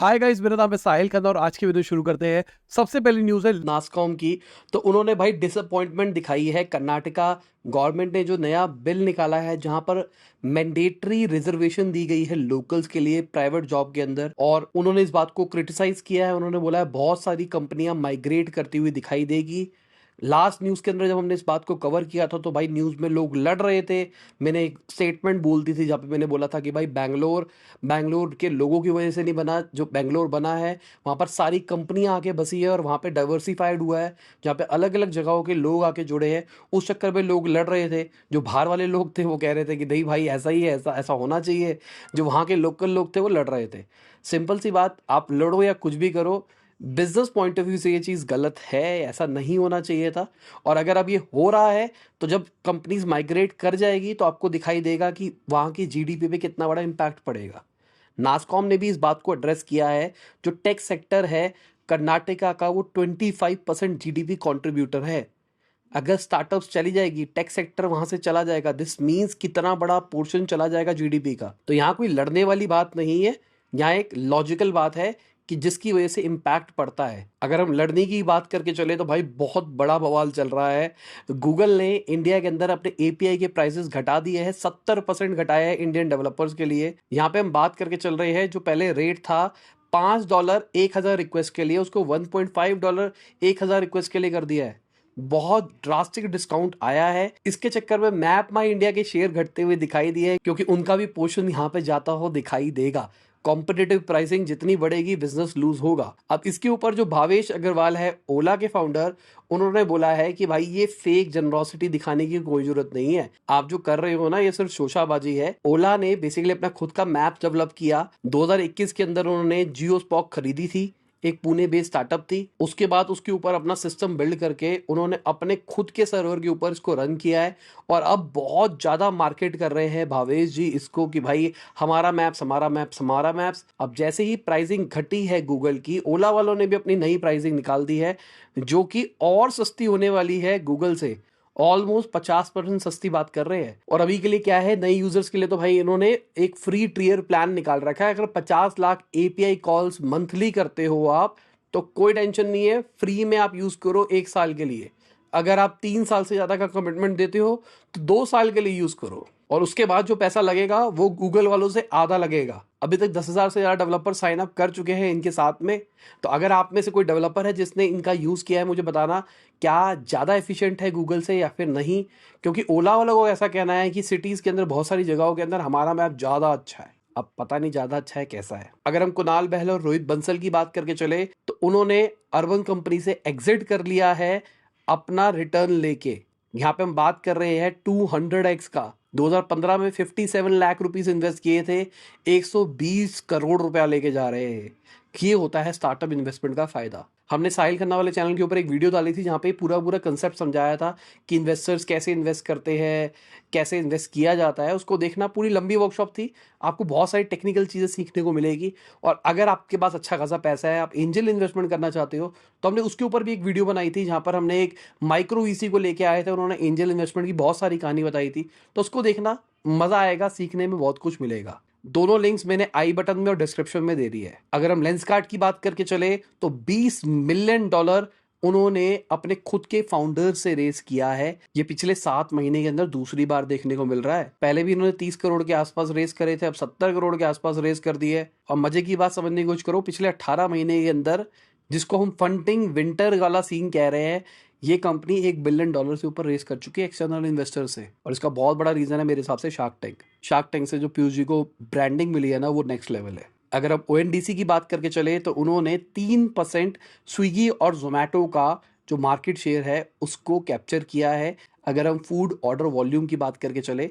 Hi guys, मेरा नाम है साहिल खन्ना और आज की वीडियो शुरू करते हैं। सबसे पहली न्यूज़ है नास्कॉम की। तो उन्होंने भाई डिसअपॉइंटमेंट दिखाई है। कर्नाटका गवर्नमेंट ने जो नया बिल निकाला है जहां पर मैंडेटरी रिजर्वेशन दी गई है लोकल्स के लिए प्राइवेट जॉब के अंदर, और उन्होंने इस बात को क्रिटिसाइज किया है। उन्होंने बोला है बहुत सारी कंपनियां माइग्रेट करती हुई दिखाई देगी। लास्ट न्यूज़ के अंदर जब हमने इस बात को कवर किया था तो भाई न्यूज़ में लोग लड़ रहे थे। मैंने एक स्टेटमेंट बोल दी थी जहाँ पे मैंने बोला था कि भाई बैंगलोर बैंगलोर के लोगों की वजह से नहीं बना। जो बैंगलोर बना है वहाँ पर सारी कंपनियां आके बसी है और वहाँ पे डाइवर्सिफाइड हुआ है, जहाँ पे अलग अलग जगहों के लोग आके जुड़े हैं। उस चक्कर में लोग लड़ रहे थे। जो बाहर वाले लोग थे वो कह रहे थे कि नहीं भाई ऐसा ही है, ऐसा ऐसा होना चाहिए। जो वहाँ के लोकल लोग थे वो लड़ रहे थे। सिंपल सी बात, आप लड़ो या कुछ भी करो, बिजनेस पॉइंट ऑफ व्यू से ये चीज़ गलत है, ऐसा नहीं होना चाहिए था। और अगर अब ये हो रहा है तो जब कंपनीज माइग्रेट कर जाएगी तो आपको दिखाई देगा कि वहाँ की जीडीपी पे कितना बड़ा इम्पैक्ट पड़ेगा। नास्कॉम ने भी इस बात को एड्रेस किया है। जो टेक सेक्टर है कर्नाटका का, वो 25% जीडीपी कंट्रीब्यूटर है। अगर स्टार्टअप्स चली जाएगी, टेक सेक्टर वहां से चला जाएगा, दिस मीन्स कितना बड़ा पोर्शन चला जाएगा जीडीपी का। तो यहाँ कोई लड़ने वाली बात नहीं है, यहाँ एक लॉजिकल बात है कि जिसकी वजह से इम्पैक्ट पड़ता है। अगर हम लड़ने की बात करके चले तो भाई बहुत बड़ा बवाल चल रहा है। गूगल ने इंडिया के अंदर अपने एपीआई के प्राइसेस घटा दिए हैं, 70% घटाया है इंडियन डेवलपर्स के लिए। यहाँ पे हम बात करके चल रहे हैं, जो पहले रेट था $5 1000 रिक्वेस्ट के लिए, उसको $1.5 1000 रिक्वेस्ट के लिए कर दिया है। बहुत ड्रास्टिक डिस्काउंट आया है। इसके चक्कर में मैप माई इंडिया के शेयर घटते हुए दिखाई दिए, क्योंकि उनका भी पोर्शन यहाँ पे जाता हो दिखाई देगा। कॉम्पिटिटिव प्राइसिंग जितनी बढ़ेगी बिजनेस लूज होगा। अब इसके ऊपर जो भावेश अग्रवाल है, ओला के फाउंडर, उन्होंने बोला है कि भाई ये फेक जनरोसिटी दिखाने की कोई जरूरत नहीं है। आप जो कर रहे हो ना, ये सिर्फ शोशाबाजी है। ओला ने बेसिकली अपना खुद का मैप डेवलप किया। 2021 के अंदर उन्होंने जियो स्पॉक खरीदी थी, एक पुणे बेस्ड स्टार्टअप थी। उसके बाद उसके ऊपर अपना सिस्टम बिल्ड करके उन्होंने अपने खुद के सर्वर के ऊपर इसको रन किया है। और अब बहुत ज्यादा मार्केट कर रहे हैं भावेश जी इसको कि भाई हमारा मैप्स, हमारा मैप्स, हमारा मैप्स। अब जैसे ही प्राइसिंग घटी है गूगल की, ओला वालों ने भी अपनी नई प्राइसिंग निकाल दी है, जो कि और सस्ती होने वाली है गूगल से। ऑलमोस्ट 50% सस्ती बात कर रहे हैं। और अभी के लिए क्या है, नए यूजर्स के लिए तो भाई इन्होंने एक फ्री टीयर प्लान निकाल रखा है। अगर 50 लाख एपीआई कॉल्स मंथली करते हो आप, तो कोई टेंशन नहीं है, फ्री में आप यूज करो 1 साल के लिए। अगर आप 3 साल से ज्यादा का कमिटमेंट देते हो तो 2 साल के लिए यूज करो, और उसके बाद जो पैसा लगेगा वो गूगल वालों से आधा लगेगा। अभी तक 10,000 से ज्यादा डेवलपर साइन अप कर चुके हैं इनके साथ में। तो अगर आप में से कोई डेवलपर है जिसने इनका यूज किया है, मुझे बताना क्या ज़्यादा एफिशिएंट है गूगल से या फिर नहीं। क्योंकि ओला वालों को ऐसा कहना है कि सिटीज़ के अंदर बहुत सारी जगहों के अंदर हमारा मैप ज़्यादा अच्छा है। अब पता नहीं ज़्यादा अच्छा है कैसा है। अगर हम कुणाल बहल और रोहित बंसल की बात करके चले तो उन्होंने अर्बन कंपनी से एग्जिट कर लिया है अपना रिटर्न लेके। यहाँ पे हम बात कर रहे हैं 200x का। 2015 में 57 लाख रुपीस इन्वेस्ट किए थे, 120 करोड़ रुपया लेके जा रहे हैं। ये होता है स्टार्टअप इन्वेस्टमेंट का फायदा। हमने साहिल खन्ना वाले चैनल के ऊपर एक वीडियो डाली थी जहाँ पे पूरा पूरा कंसेप्ट समझाया था कि इन्वेस्टर्स कैसे इन्वेस्ट करते हैं, कैसे इन्वेस्ट किया जाता है। उसको देखना, पूरी लंबी वर्कशॉप थी। आपको बहुत सारी टेक्निकल चीज़ें सीखने को मिलेगी। और अगर आपके पास अच्छा खासा पैसा है, आप एंजल इन्वेस्टमेंट करना चाहते हो, तो हमने उसके ऊपर भी एक वीडियो बनाई थी जहाँ पर हमने एक माइक्रो वीसी को लेके आए थे। उन्होंने एंजल इन्वेस्टमेंट की बहुत सारी कहानी बताई थी। तो उसको देखना, मजा आएगा, सीखने में बहुत कुछ मिलेगा। दोनों लिंक्स मैंने आई बटन में और डिस्क्रिप्शन में दे दी है। अगर हम लेंसकार्ट की बात करके चले तो $20 मिलियन उन्होंने अपने खुद के फाउंडर से रेस किया है। ये पिछले 7 महीने के अंदर दूसरी बार देखने को मिल रहा है। पहले भी इन्होंने 30 करोड़ के आसपास रेस करे थे, अब 70 करोड़ के आसपास रेस कर दिए। और मजे की बात समझने की कोशिश करो, पिछले 18 महीने के अंदर, जिसको हम फंडिंग विंटर वाला सीन कह रहे हैं, ये कंपनी $1 बिलियन से ऊपर रेस कर चुकी है एक्सटर्नल इन्वेस्टर से। और इसका बहुत बड़ा रीजन है मेरे हिसाब से शार्क टैंक से जो पीयूष जी को ब्रांडिंग मिली है ना, वो नेक्स्ट लेवल है। अगर अब ओएनडीसी की बात करके चले तो उन्होंने 3% स्विगी और जोमेटो का जो मार्केट शेयर है उसको कैप्चर किया है। अगर हम फूड ऑर्डर वॉल्यूम की बात करके चले,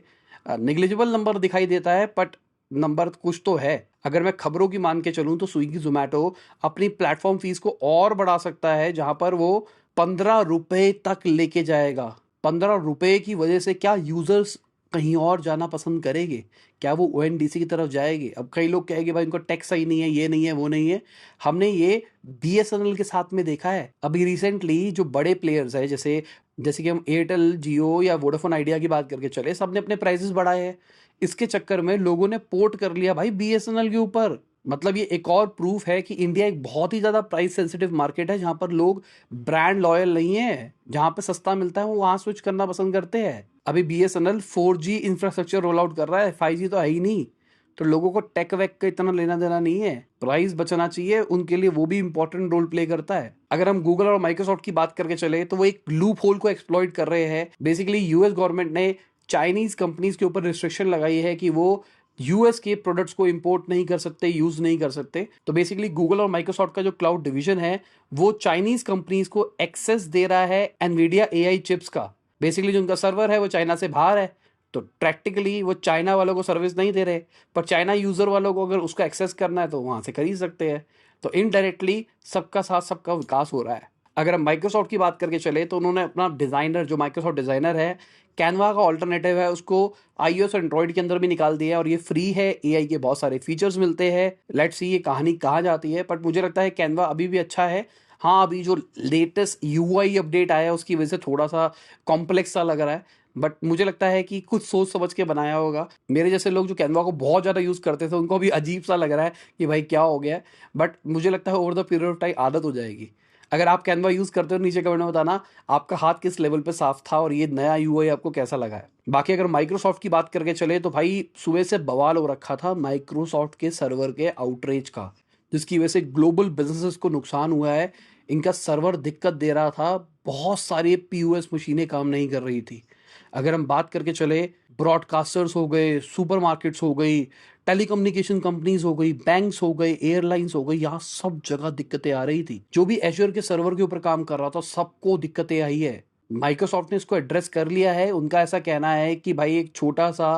निग्लिजिबल नंबर दिखाई देता है, बट नंबर कुछ तो है। अगर मैं खबरों की मान के चलूं तो स्विगी जोमेटो अपनी प्लेटफॉर्म फीस को और बढ़ा सकता है, जहां पर वो 15 रुपए तक लेके जाएगा। 15 रुपए की वजह से क्या यूजर्स कहीं और जाना पसंद करेंगे? क्या वो ओएनडीसी की तरफ जाएंगे? अब कई लोग कहेंगे भाई उनको टैक्स सही नहीं है, ये नहीं है, वो नहीं है। हमने ये बीएसएनएल के साथ में देखा है। अभी रिसेंटली जो बड़े प्लेयर्स है, जैसे जैसे कि हम एयरटेल, जियो या वोडाफोन आइडिया की बात करके चले, सबने अपने प्राइसेस बढ़ाए हैं। इसके चक्कर में लोगों ने पोर्ट कर लिया भाई बीएसएनएल के ऊपर। मतलब ये एक और प्रूफ है कि इंडिया एक बहुत ही ज़्यादा प्राइस सेंसिटिव मार्केट है, जहाँ पर लोग ब्रांड लॉयल नहीं है, जहाँ पे सस्ता मिलता है वो वहाँ स्विच करना पसंद करते हैं। अभी BSNL 4G infrastructure roll out कर रहा है, 5G तो है ही नहीं, तो लोगों को टेक वेक का इतना लेना देना नहीं है, प्राइस बचना चाहिए उनके लिए, वो भी इंपॉर्टेंट रोल प्ले करता है। अगर हम गूगल और माइक्रोसॉफ्ट की बात करके चले तो वो एक लूप होल को एक्सप्लॉइट कर रहे हैं। बेसिकली यूएस गवर्नमेंट ने चाइनीज कंपनीज के ऊपर रिस्ट्रिक्शन लगाई है कि वो यूएस के प्रोडक्ट्स को इंपोर्ट नहीं कर सकते, यूज नहीं कर सकते। तो बेसिकली गूगल और माइक्रोसॉफ्ट का जो क्लाउड डिवीजन है वो चाइनीज कंपनीज को एक्सेस दे रहा है एनवीडिया एआई चिप्स का। बेसिकली जो उनका सर्वर है वो चाइना से बाहर है, तो प्रैक्टिकली वो चाइना वालों को सर्विस नहीं दे रहे, पर चाइना यूजर वालों को अगर उसका एक्सेस करना है तो वहां से खरीद सकते हैं। तो इनडायरेक्टली सबका साथ सबका विकास हो रहा है। अगर हम माइक्रोसॉफ्ट की बात करके चले तो उन्होंने अपना डिजाइनर, जो माइक्रोसॉफ्ट डिजाइनर है, कैनवा का ऑल्टरनेटिव है, उसको आईओएस और एंड्रॉइड के अंदर भी निकाल दिया है और ये फ्री है। एआई के बहुत सारे फीचर्स मिलते हैं। लेट्स सी ये कहानी कहाँ जाती है, बट मुझे लगता है कैनवा अभी भी अच्छा है। हाँ, अभी जो लेटेस्ट यूआई अपडेट आया है उसकी वजह से थोड़ा सा कॉम्प्लेक्स सा लग रहा है, बट मुझे लगता है कि कुछ सोच समझ के बनाया होगा। मेरे जैसे लोग जो कैनवा को बहुत ज़्यादा यूज़ करते थे उनको भी अजीब सा लग रहा है कि भाई क्या हो गया है, बट मुझे लगता है over the period of time आदत हो जाएगी। अगर आप कैनवा यूज़ करते हो नीचे कमेंट में बताना आपका हाथ किस लेवल पे साफ था और ये नया यूआई आपको कैसा लगा है। बाकी अगर माइक्रोसॉफ्ट की बात करके चले तो भाई सुबह से बवाल हो रखा था माइक्रोसॉफ्ट के सर्वर के आउटरीच का, जिसकी वजह से ग्लोबल बिजनेसेस को नुकसान हुआ है। इनका सर्वर दिक्कत दे रहा था, बहुत सारी पीओएस मशीनें काम नहीं कर रही थी। अगर हम बात करके चले, ब्रॉडकास्टर्स हो गए, सुपरमार्केट्स हो गई, टेलीकम्युनिकेशन कंपनीज हो गई, बैंक्स हो गए, एयरलाइंस हो गई, यहाँ सब जगह दिक्कतें आ रही थी। जो भी एश्योर के सर्वर के ऊपर काम कर रहा था सबको दिक्कतें आई है। माइक्रोसॉफ्ट ने इसको एड्रेस कर लिया है। उनका ऐसा कहना है कि भाई एक छोटा सा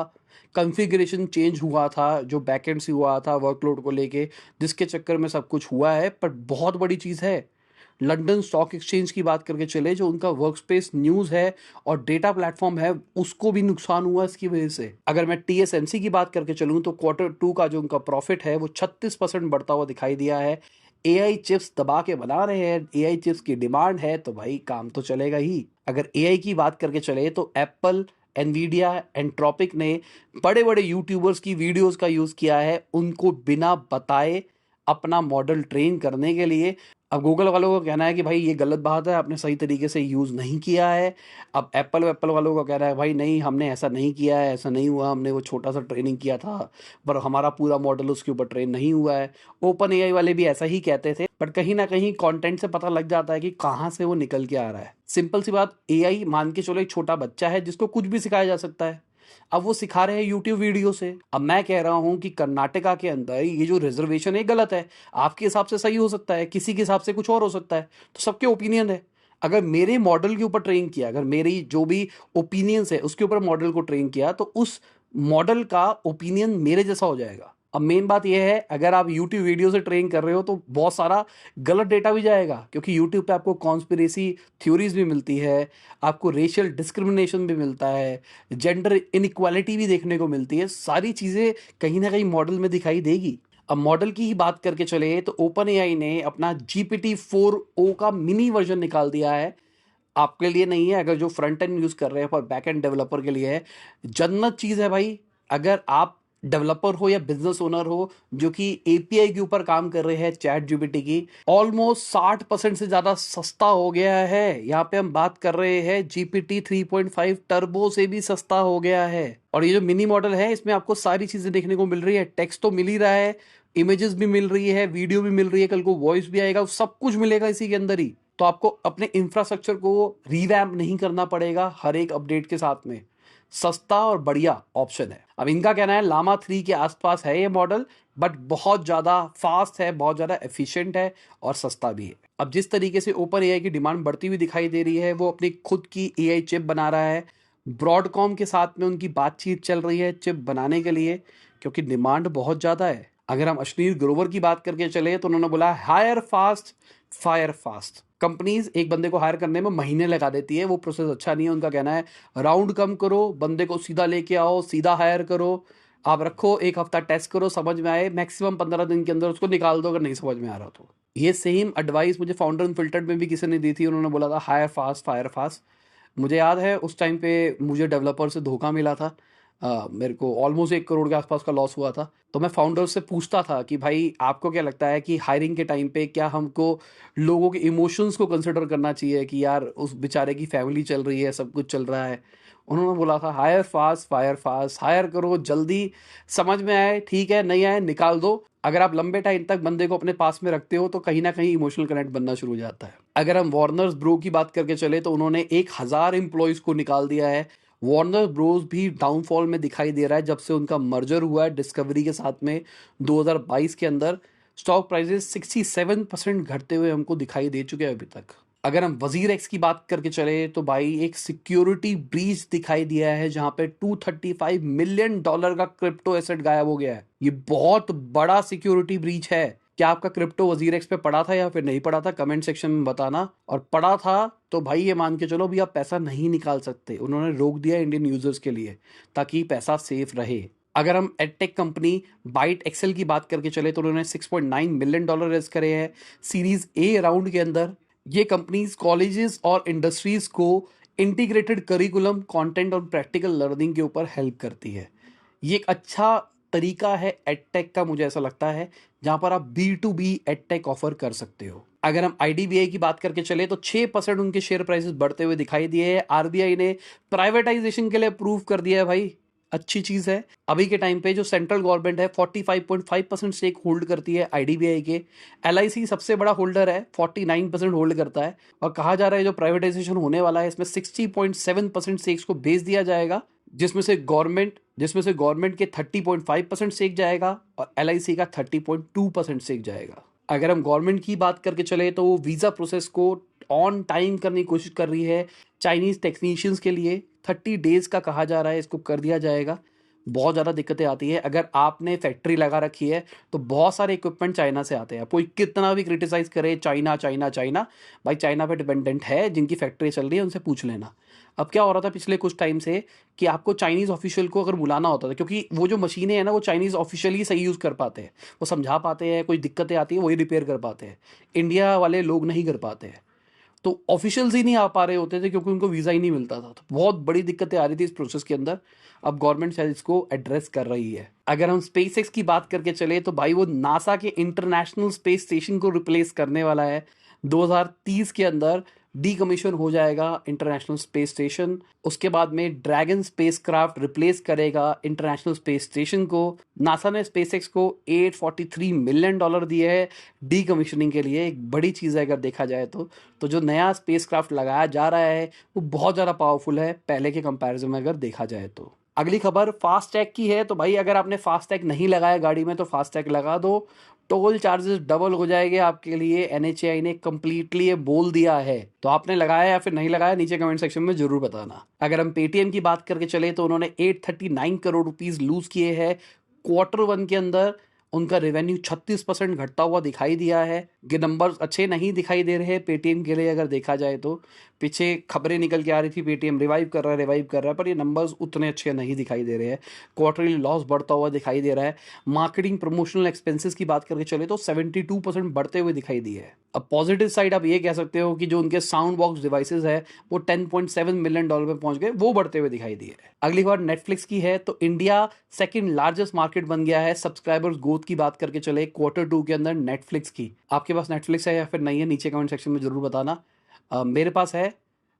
कॉन्फ़िगरेशन चेंज हुआ था जो बैकएंड से हुआ था वर्कलोड को लेके, जिसके चक्कर में सब कुछ हुआ है, पर बहुत बड़ी चीज़ है। लंदन स्टॉक एक्सचेंज की बात करके चले, जो उनका वर्कस्पेस न्यूज़ है और डेटा प्लेटफॉर्म है, उसको भी नुकसान हुआ इसकी वजह से। अगर मैं टीएसएमसी की बात करके चलूँ तो Q2 का जो उनका प्रॉफिट है वो 36% बढ़ता हुआ दिखाई दिया है। एआई चिप्स दबा के बना रहे हैं, एआई चिप्स की डिमांड है तो भाई काम तो चलेगा ही। अगर एआई की बात करके चले तो एप्पल, एनवीडिया, एंट्रोपिक ने बड़े बड़े यूट्यूबर्स की वीडियोस का यूज़ किया है उनको बिना बताए अपना मॉडल ट्रेन करने के लिए। अब गूगल वालों का कहना है कि भाई ये गलत बात है, आपने सही तरीके से यूज़ नहीं किया है। अब एप्पल वालों का कहना है भाई नहीं, हमने ऐसा नहीं किया है, ऐसा नहीं हुआ, हमने वो छोटा सा ट्रेनिंग किया था पर हमारा पूरा मॉडल उसके ऊपर ट्रेन नहीं हुआ है। ओपन एआई वाले भी ऐसा ही कहते थे, बट कहीं ना कहीं कंटेंट से पता लग जाता है कि कहाँ से वो निकल के आ रहा है। सिंपल सी बात, एआई मान के चलो एक छोटा बच्चा है जिसको कुछ भी सिखाया जा सकता है। अब वो सिखा रहे हैं यूट्यूब वीडियो से। अब मैं कह रहा हूं कि कर्नाटका के अंदर ये जो रिजर्वेशन है गलत है। आपके हिसाब से सही हो सकता है, किसी के हिसाब से कुछ और हो सकता है, तो सबके ओपिनियन है। अगर मेरे मॉडल के ऊपर ट्रेन किया, अगर मेरी जो भी ओपिनियंस है उसके ऊपर मॉडल को ट्रेन किया, तो उस मॉडल का ओपिनियन मेरे जैसा हो जाएगा। अब मेन बात यह है, अगर आप यूट्यूब वीडियो से ट्रेन कर रहे हो तो बहुत सारा गलत डेटा भी जाएगा, क्योंकि यूट्यूब पे आपको कॉन्स्पिरेसी थ्योरीज भी मिलती है, आपको रेशियल डिस्क्रिमिनेशन भी मिलता है, जेंडर इनइक्वालिटी भी देखने को मिलती है। सारी चीज़ें कहीं ना कहीं मॉडल में दिखाई देगी। अब मॉडल की ही बात करके चले तो ओपन एआई ने अपना GPT-4o का मिनी वर्जन निकाल दिया है। आपके लिए नहीं है, अगर जो फ्रंट एंड यूज़ कर रहे हैं, पर बैक एंड डेवलपर के लिए है। जन्नत चीज़ है भाई। अगर आप डेवलपर हो या बिजनेस ओनर हो जो कि एपीआई के ऊपर काम कर रहे हैं चैट जीपीटी की, ऑलमोस्ट 60% से ज़्यादा सस्ता हो गया है। यहाँ पे हम बात कर रहे हैं GPT 3.5 टर्बो से भी सस्ता हो गया है। और ये जो मिनी मॉडल है इसमें आपको सारी चीज़ें देखने को मिल रही है। टेक्स्ट तो मिल ही रहा है, इमेजेस भी मिल रही है, वीडियो भी मिल रही है, कल को वॉइस भी आएगा, सब कुछ मिलेगा इसी के अंदर ही। तो आपको अपने इंफ्रास्ट्रक्चर को रिवैम्प नहीं करना पड़ेगा हर एक अपडेट के साथ में। सस्ता और बढ़िया ऑप्शन है। अब इनका कहना है लामा 3 के आसपास है ये मॉडल, बट बहुत ज़्यादा फास्ट है, बहुत ज़्यादा एफिशिएंट है और सस्ता भी है। अब जिस तरीके से ओपन एआई की डिमांड बढ़ती हुई दिखाई दे रही है, वो अपनी खुद की एआई चिप बना रहा है। ब्रॉडकॉम के साथ में उनकी बातचीत चल रही है चिप बनाने के लिए, क्योंकि डिमांड बहुत ज़्यादा है। अगर हम अश्नीर ग्रोवर की बात करके चले तो उन्होंने बोला hire fast fire fast. Companies एक बंदे को हायर करने में महीने लगा देती है, वो प्रोसेस अच्छा नहीं है। उनका कहना है राउंड कम करो, बंदे को सीधा लेके आओ, सीधा हायर करो, आप रखो, एक हफ्ता टेस्ट करो, समझ में आए, मैक्सिमम 15 दिन के अंदर उसको निकाल दो अगर नहीं समझ में आ रहा तो। ये सेम एडवाइस मुझे फाउंडर अनफिल्टर्ड में भी किसी ने दी थी। उन्होंने बोला था हायर फास्ट फायर फास्ट। मुझे याद है उस टाइम पे मुझे डेवलपर से धोखा मिला था। मेरे को ऑलमोस्ट 1 करोड़ के आसपास का लॉस हुआ था। तो मैं फाउंडर से पूछता था कि भाई आपको क्या लगता है कि हायरिंग के टाइम पे क्या हमको लोगों के इमोशंस को कंसिडर करना चाहिए कि यार उस बेचारे की फैमिली चल रही है, सब कुछ चल रहा है। उन्होंने बोला था hire fast fire fast, hire करो जल्दी, समझ में आए ठीक है, नहीं आए निकाल दो। अगर आप लंबे टाइम तक बंदे को अपने पास में रखते हो तो कहीं ना कहीं इमोशनल कनेक्ट बनना शुरू हो जाता है। अगर हम वार्नर्स ब्रो की बात करके चले तो उन्होंने 1,000 एम्प्लॉयज को निकाल दिया है। वार्नर ब्रोस भी डाउनफॉल में दिखाई दे रहा है जब से उनका मर्जर हुआ है डिस्कवरी के साथ में 2022 के अंदर। स्टॉक प्राइसेस 67% घटते हुए हमको दिखाई दे चुके हैं अभी तक। अगर हम वजीर एक्स की बात करके चले तो भाई एक सिक्योरिटी ब्रीच दिखाई दिया है जहां पे $235 मिलियन का क्रिप्टो एसेट गायब हो गया है। ये बहुत बड़ा सिक्योरिटी ब्रीच है। क्या आपका क्रिप्टो वजीर एक्स पे पड़ा था या फिर नहीं पड़ा था, कमेंट सेक्शन में बताना। और पड़ा था तो भाई ये मान के चलो भी आप पैसा नहीं निकाल सकते, उन्होंने रोक दिया इंडियन यूजर्स के लिए ताकि पैसा सेफ रहे। अगर हम एडटेक कंपनी बाइट एक्सेल की बात करके चले तो उन्होंने $6.9 मिलियन रेज करे हैं सीरीज ए राउंड के अंदर। ये कंपनीज कॉलेजेस और इंडस्ट्रीज को इंटीग्रेटेड करिकुलम कंटेंट और प्रैक्टिकल लर्निंग के ऊपर हेल्प करती है। ये एक अच्छा तरीका है एडटेक का, मुझे ऐसा लगता है, जहां पर आप B2B एडटेक ऑफर कर सकते हो। अगर हम आईडीबीआई की बात करके चले तो 6% उनके शेयर प्राइसेस बढ़ते हुए दिखाई दिए हैं। आरबीआई ने प्राइवेटाइजेशन के लिए अप्रूव कर दिया है भाई, अच्छी चीज है। अभी के टाइम पे जो सेंट्रल गवर्नमेंट है 45.5% स्टेक होल्ड करती है आईडीबीआई के। एलआईसी सबसे बड़ा होल्डर है, 49% होल्ड करता है। और कहा जा रहा है जो प्राइवेटाइजेशन होने वाला है इसमें 60.7% स्टेक्स को बेच दिया जाएगा, जिसमें से गवर्नमेंट के 30.5% स्टेक जाएगा और एलआईसी का 30.2% स्टेक जाएगा। अगर हम गवर्नमेंट की बात करके चले तो वो वीज़ा प्रोसेस को ऑन टाइम करने की कोशिश कर रही है। चाइनीज़ टेक्नीशियंस के लिए 30 डेज़ का कहा जा रहा है, इसको कर दिया जाएगा। बहुत ज़्यादा दिक्कतें आती है। अगर आपने फैक्ट्री लगा रखी है तो बहुत सारे इक्विपमेंट चाइना से आते हैं। कोई कितना भी क्रिटिसाइज़ करे चाइना चाइना चाइना, भाई चाइना पे डिपेंडेंट है, जिनकी फैक्ट्री चल रही है उनसे पूछ लेना। अब क्या हो रहा था पिछले कुछ टाइम से कि आपको चाइनीज़ ऑफिशियल को अगर बुलाना होता था, क्योंकि वो जो मशीनें हैं ना वो चाइनीज़ ऑफिशियल ही सही यूज़ कर पाते हैं, वो समझा पाते हैं, कोई दिक्कतें आती हैं वही रिपेयर कर पाते हैं, इंडिया वाले लोग नहीं कर पाते हैं। तो ऑफिशियल्स ही नहीं आ पा रहे होते थे क्योंकि उनको वीज़ा ही नहीं मिलता था। तो बहुत बड़ी दिक्कतें आ रही थी इस प्रोसेस के अंदर। अब गवर्नमेंट शायद इसको एड्रेस कर रही है। अगर हम स्पेस एक्स की बात करके चले तो भाई वो नासा के इंटरनेशनल स्पेस स्टेशन को रिप्लेस करने वाला है। 2030 के अंदर डीकमीशन हो जाएगा इंटरनेशनल स्पेस स्टेशन। उसके बाद में ड्रैगन स्पेसक्राफ्ट रिप्लेस करेगा इंटरनेशनल स्पेस स्टेशन को। नासा ने स्पेसएक्स को $843 मिलियन दिए है डीकमीशनिंग के लिए। एक बड़ी चीज़ है अगर देखा जाए तो जो नया स्पेसक्राफ्ट लगाया जा रहा है वो बहुत ज़्यादा पावरफुल है पहले के कंपैरिजन में अगर देखा जाए तो। अगली खबर फास्टैग की है। तो भाई अगर आपने फास्टैग नहीं लगाया गाड़ी में तो फास्टैग लगा दो, टोल चार्जेस डबल हो जाएंगे आपके लिए। एनएचएआई ने कंप्लीटली ये बोल दिया है। तो आपने लगाया या फिर नहीं लगाया, नीचे कमेंट सेक्शन में जरूर बताना। अगर हम पेटीएम की बात करके चले तो उन्होंने 839 करोड़ रुपीस लूज किए हैं Q1 के अंदर। उनका रेवेन्यू 36% घटता हुआ दिखाई दिया है। ये नंबर्स अच्छे नहीं दिखाई दे रहे हैं पेटीएम के लिए अगर देखा जाए तो। पीछे खबरें निकल के आ रही थी पेटीएम रिवाइव कर रहा है, पर ये नंबर्स उतने अच्छे नहीं दिखाई दे रहे हैं। क्वार्टरली लॉस बढ़ता हुआ दिखाई दे रहा है। मार्केटिंग प्रमोशनल एक्सपेंसेस की बात करके चले तो 72% बढ़ते हुए दिखाई दिए है। अब पॉजिटिव साइड आप ये कह सकते हो कि जो उनके साउंड बॉक्स डिवाइसेस है वो $10.7 मिलियन पे पहुंच गए, वो बढ़ते हुए दिखाई दिए। अगली बार नेटफ्लिक्स की है। तो इंडिया सेकंड लार्जेस्ट मार्केट बन गया है सब्सक्राइबर्स ग्रोथ की बात करके चले Q2 के अंदर नेटफ्लिक्स की। आपके पास नेटफ्लिक्स है या फिर नहीं है, नीचे कमेंट सेक्शन में जरूर बताना। मेरे पास है।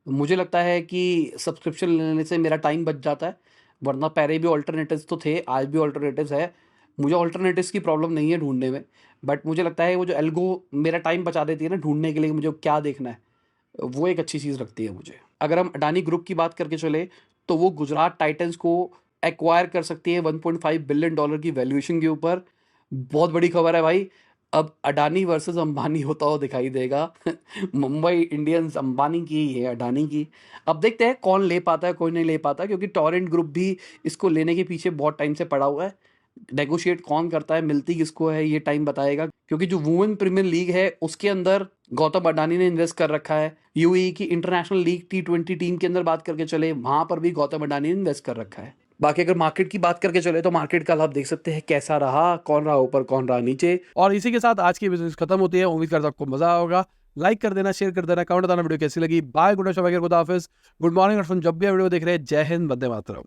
मुझे लगता है कि सब्सक्रिप्शन लेने से मेरा टाइम बच जाता है, वरना पहले भी ऑल्टरनेटिव्स तो थे, आज भी ऑल्टरनेटिव्स है। मुझे ऑल्टरनेटिव्स की प्रॉब्लम नहीं है ढूंढने में, बट मुझे लगता है वो जो एल्गो मेरा टाइम बचा देती है ना ढूंढने के लिए मुझे क्या देखना है, वो एक अच्छी चीज़ लगती है मुझे। अगर हम अडानी ग्रुप की बात करके चले तो वो गुजरात टाइटंस को एक्वायर कर सकती है $1.5 बिलियन की वैल्यूएशन के ऊपर। बहुत बड़ी खबर है भाई। अब अडानी वर्सेस अंबानी होता हुआ दिखाई देगा। मुंबई इंडियंस अंबानी की है अडानी की। अब देखते हैं कौन ले पाता है कौन नहीं ले पाता, क्योंकि टॉरेंट ग्रुप भी इसको लेने के पीछे बहुत टाइम से पड़ा हुआ है। नेगोशिएट कौन करता है, मिलती किसको है, ये टाइम बताएगा। क्योंकि जो वुमेन प्रीमियर लीग है उसके अंदर गौतम अडानी ने इन्वेस्ट कर रखा है। यूएई की इंटरनेशनल लीग T20 टीम के अंदर बात करके चले, वहां पर भी गौतम अडानी ने इन्वेस्ट कर रखा है। बाकी अगर मार्केट की बात करके चले तो मार्केट कल आप देख सकते हैं कैसा रहा, कौन रहा ऊपर कौन रहा नीचे। और इसी के साथ आज की बिजनेस खत्म होती है। उम्मीद करता हूं आपको मजा होगा। लाइक कर देना, शेयर कर देना, कमेंट बताना वीडियो कैसी लगी। बाय, गुड नाइट, गुड हाफिज, गुड मॉर्निंग। और जब भी वीडियो देख रहे हैं, जय हिंद, वंदे मातरम।